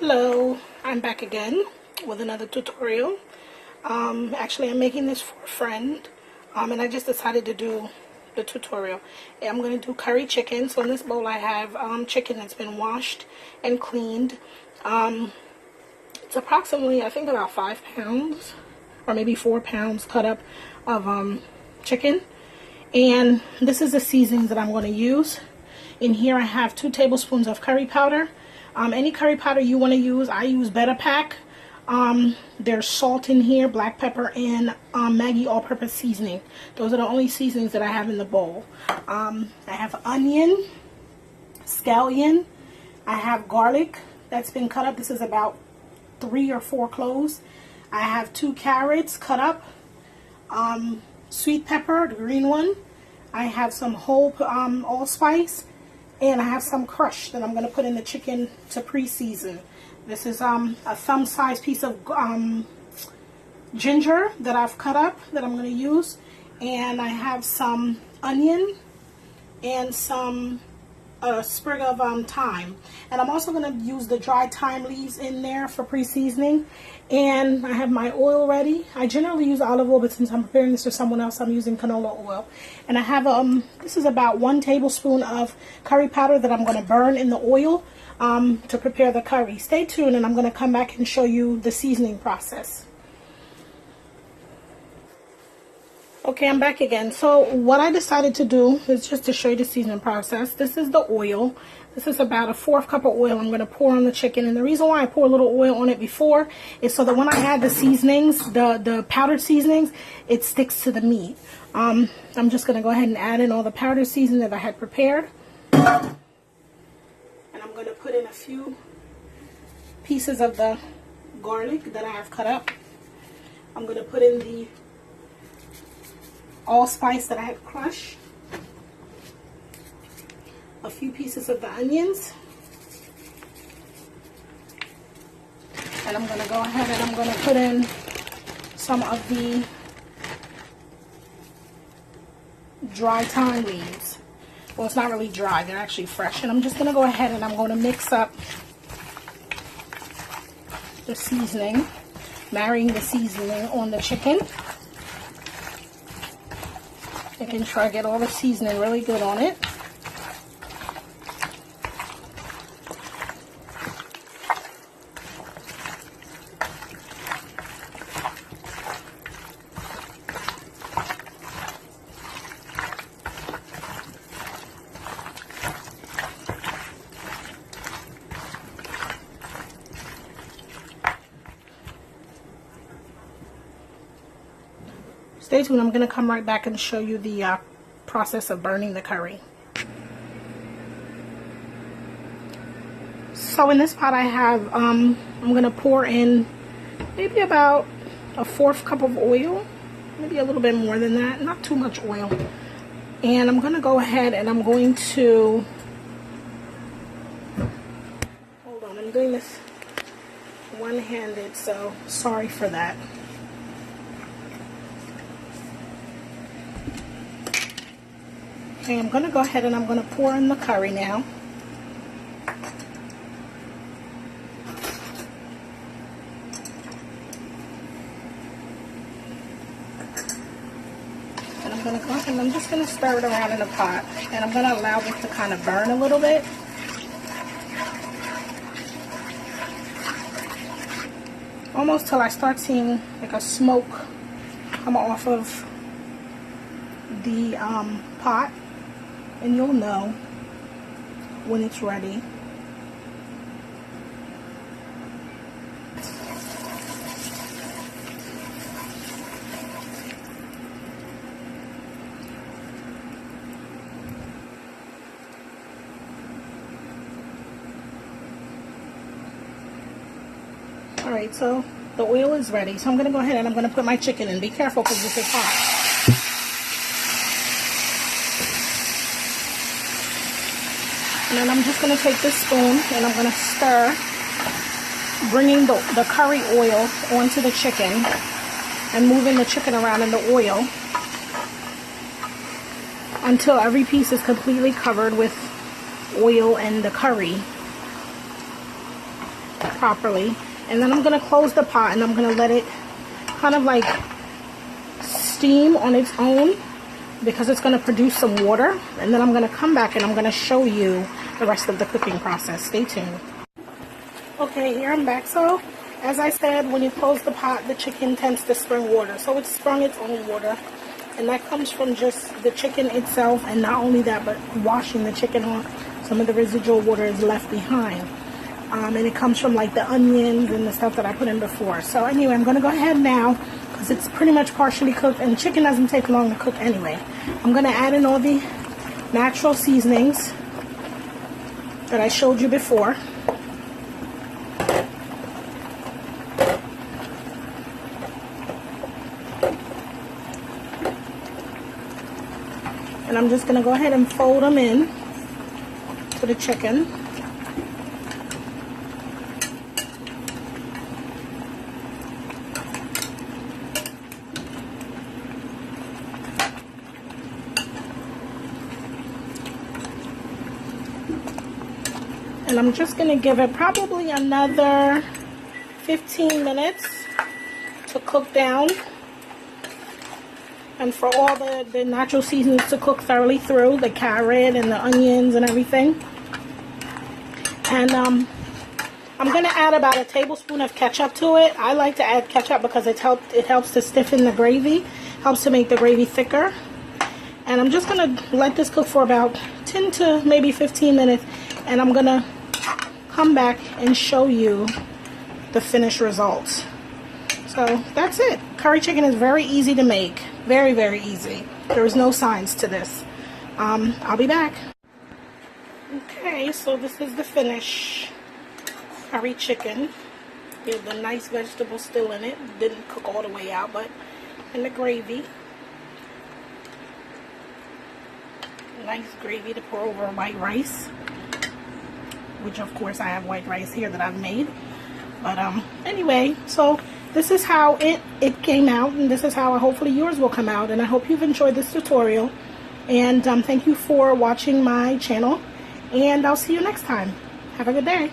Hello, I'm back again with another tutorial. Actually, I'm making this for a friend, and I just decided to do the tutorial. I'm going to do curry chicken. So in this bowl I have chicken that's been washed and cleaned. It's approximately, I think, about 5 pounds or maybe 4 pounds cut up of chicken. And this is the seasonings that I'm going to use. In here I have 2 tablespoons of curry powder. Any curry powder you want to use. I use Better Pack. There's salt in here, black pepper, and Maggi all-purpose seasoning. Those are the only seasonings that I have in the bowl. I have onion, scallion. I have garlic that's been cut up. This is about 3 or 4 cloves. I have 2 carrots cut up. Sweet pepper, the green one. I have some whole allspice. And I have some crushed that I'm going to put in the chicken to pre-season. This is a thumb-sized piece of ginger that I've cut up that I'm going to use. And I have some onion and some sprig of thyme. And I'm also going to use the dried thyme leaves in there for pre-seasoning. And I have my oil ready. I generally use olive oil, but since I'm preparing this for someone else, I'm using canola oil. And I have this is about 1 tablespoon of curry powder that I'm going to burn in the oil to prepare the curry. Stay tuned, and I'm going to come back and show you the seasoning process. Okay, I'm back again. So what I decided to do is just to show you the seasoning process. This is the oil. This is about a 1/4 cup of oil I'm going to pour on the chicken. And the reason why I pour a little oil on it before is so that when I add the seasonings, the powdered seasonings, it sticks to the meat. I'm just going to go ahead and add in all the powdered seasoning that I had prepared. And I'm going to put in a few pieces of the garlic that I have cut up. I'm going to put in the allspice that I had crushed, a few pieces of the onions, and I'm going to go ahead and I'm going to put in some of the dry thyme leaves. Well, it's not really dry, they're actually fresh. And I'm just going to go ahead and I'm going to mix up the seasoning, marrying the seasoning on the chicken. Making sure I get all the seasoning really good on it. Stay tuned, I'm going to come right back and show you the process of burning the curry. So in this pot I have, I'm going to pour in maybe about a 1/4 cup of oil, maybe a little bit more than that, not too much oil. And I'm going to go ahead and I'm going to, hold on, I'm doing this one-handed, so sorry for that. Okay, I'm going to go ahead and I'm going to pour in the curry now. And I'm going to go ahead and I'm just going to stir it around in the pot. And I'm going to allow this to kind of burn a little bit. Almost till I start seeing like a smoke come off of the pot. And you'll know when it's ready. Alright, so the oil is ready. So I'm going to go ahead and I'm going to put my chicken in. Be careful because this is hot. And then I'm just going to take this spoon and I'm going to stir, bringing the curry oil onto the chicken and moving the chicken around in the oil until every piece is completely covered with oil and the curry. properly. And then I'm going to close the pot and I'm going to let it kind of like steam on its own, because it's going to produce some water. And then I'm going to come back and I'm going to show you the rest of the cooking process. Stay tuned. Okay, here I'm back. So as I said, when you close the pot, the chicken tends to spring water. So it's sprung its own water. And that comes from just the chicken itself, and not only that, but washing the chicken off. Some of the residual water is left behind. And it comes from like the onions and the stuff that I put in before. So anyway, I'm going to go ahead now, because it's pretty much partially cooked, and chicken doesn't take long to cook anyway. I'm going to add in all the natural seasonings that I showed you before. And I'm just going to go ahead and fold them in to the chicken. And I'm just going to give it probably another 15 minutes to cook down, and for all the natural seasonings to cook thoroughly through, the carrot and the onions and everything. And I'm going to add about a tablespoon of ketchup to it. I like to add ketchup because it helps to stiffen the gravy, helps to make the gravy thicker. And I'm just going to let this cook for about 10 to maybe 15 minutes, and I'm going to come back and show you the finished results. So that's it. Curry chicken is very easy to make. Very, very easy. There is no science to this. I'll be back. Okay, so this is the finished curry chicken. There's the nice vegetables still in it. Didn't cook all the way out, but in the gravy. Nice gravy to pour over white rice, which of course I have white rice here that I've made. But anyway, so this is how it came out, and this is how hopefully yours will come out. And I hope you've enjoyed this tutorial, and thank you for watching my channel, and I'll see you next time. Have a good day.